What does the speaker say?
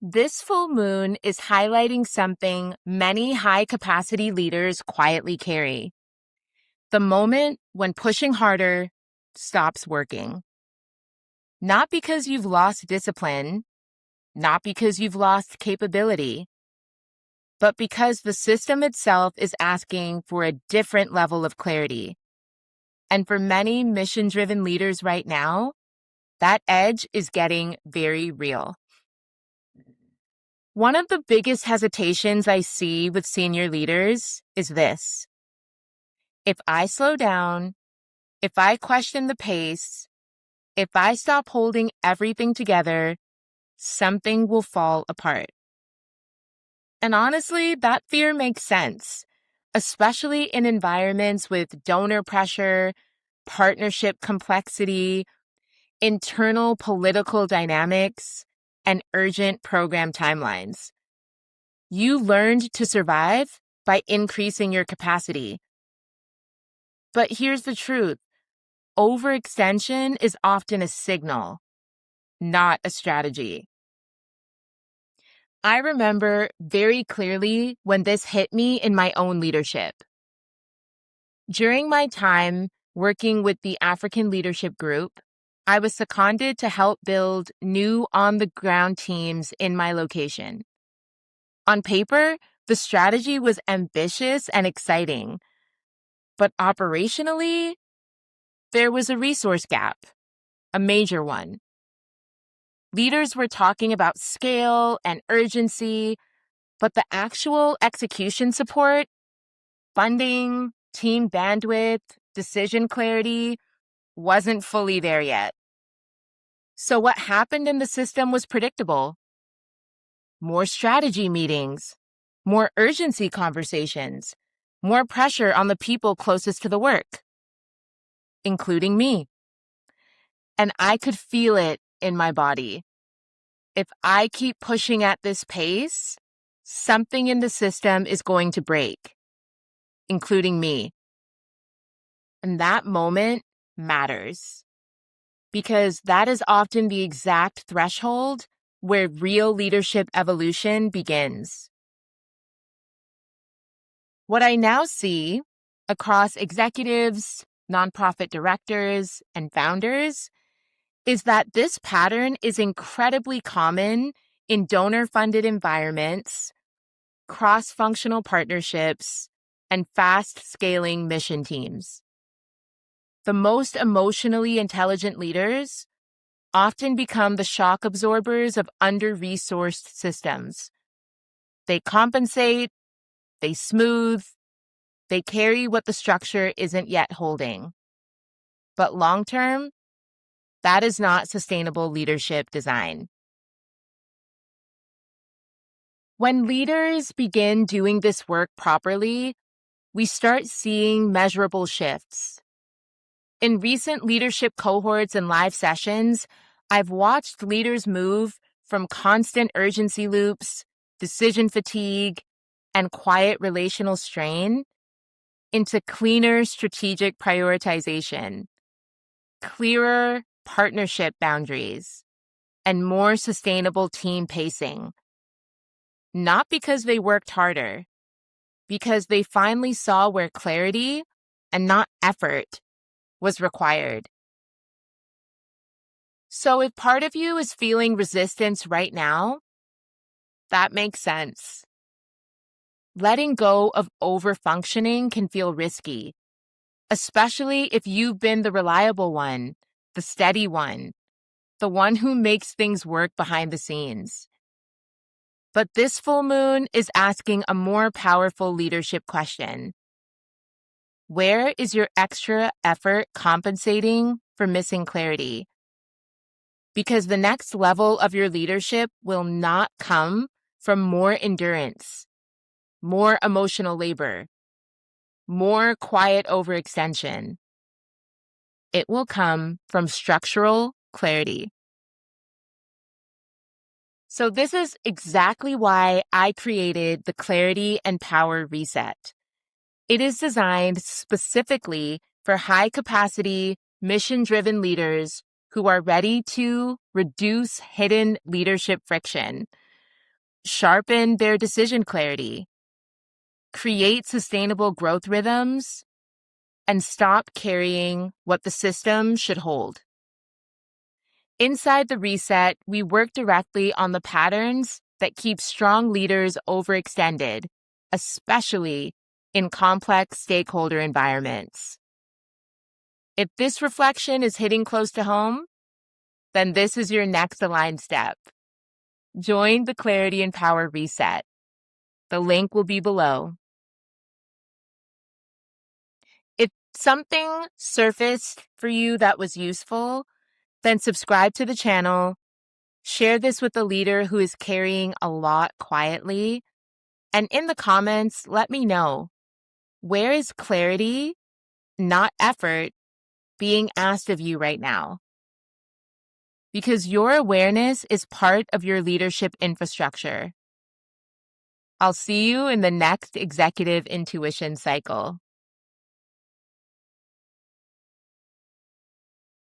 This full moon is highlighting something many high-capacity leaders quietly carry. The moment when pushing harder stops working. Not because you've lost discipline, not because you've lost capability, but because the system itself is asking for a different level of clarity. And for many mission-driven leaders right now, that edge is getting very real. One of the biggest hesitations I see with senior leaders is this. If I slow down, if I question the pace, if I stop holding everything together, something will fall apart. And honestly, that fear makes sense, especially in environments with donor pressure, partnership complexity, internal political dynamics, and urgent program timelines. You learned to survive by increasing your capacity. But here's the truth. Overextension is often a signal, not a strategy. I remember very clearly when this hit me in my own leadership. During my time working with the African Leadership Group, I was seconded to help build new on-the-ground teams in my location. On paper, the strategy was ambitious and exciting, but operationally, there was a resource gap, a major one. Leaders were talking about scale and urgency, but the actual execution support, funding, team bandwidth, decision clarity wasn't fully there yet. So what happened in the system was predictable. More strategy meetings, more urgency conversations, more pressure on the people closest to the work, including me. And I could feel it in my body. If I keep pushing at this pace, something in the system is going to break, including me. And that moment matters because that is often the exact threshold where real leadership evolution begins. What I now see across executives, nonprofit directors, and founders is that this pattern is incredibly common in donor-funded environments, cross-functional partnerships, and fast-scaling mission teams. The most emotionally intelligent leaders often become the shock absorbers of under-resourced systems. They compensate, they smooth, they carry what the structure isn't yet holding. But long-term, that is not sustainable leadership design. When leaders begin doing this work properly, we start seeing measurable shifts. In recent leadership cohorts and live sessions, I've watched leaders move from constant urgency loops, decision fatigue, and quiet relational strain into cleaner strategic prioritization, clearer partnership boundaries, and more sustainable team pacing. Not because they worked harder, because they finally saw where clarity and not effort was required. So if part of you is feeling resistance right now, that makes sense. Letting go of overfunctioning can feel risky, especially if you've been the reliable one, the steady one, the one who makes things work behind the scenes. But this full moon is asking a more powerful leadership question. Where is your extra effort compensating for missing clarity? Because the next level of your leadership will not come from more endurance, more emotional labor, more quiet overextension. It will come from structural clarity. So this is exactly why I created the Clarity and Power Reset. It is designed specifically for high-capacity, mission-driven leaders who are ready to reduce hidden leadership friction, sharpen their decision clarity, create sustainable growth rhythms, and stop carrying what the system should hold. Inside the reset, we work directly on the patterns that keep strong leaders overextended, especially in complex stakeholder environments. If this reflection is hitting close to home, then this is your next aligned step. Join the Clarity and Power Reset. The link will be below. If something surfaced for you that was useful, then subscribe to the channel, share this with a leader who is carrying a lot quietly, and in the comments, let me know, where is clarity, not effort, being asked of you right now? Because your awareness is part of your leadership infrastructure. I'll see you in the next Executive Intuition cycle.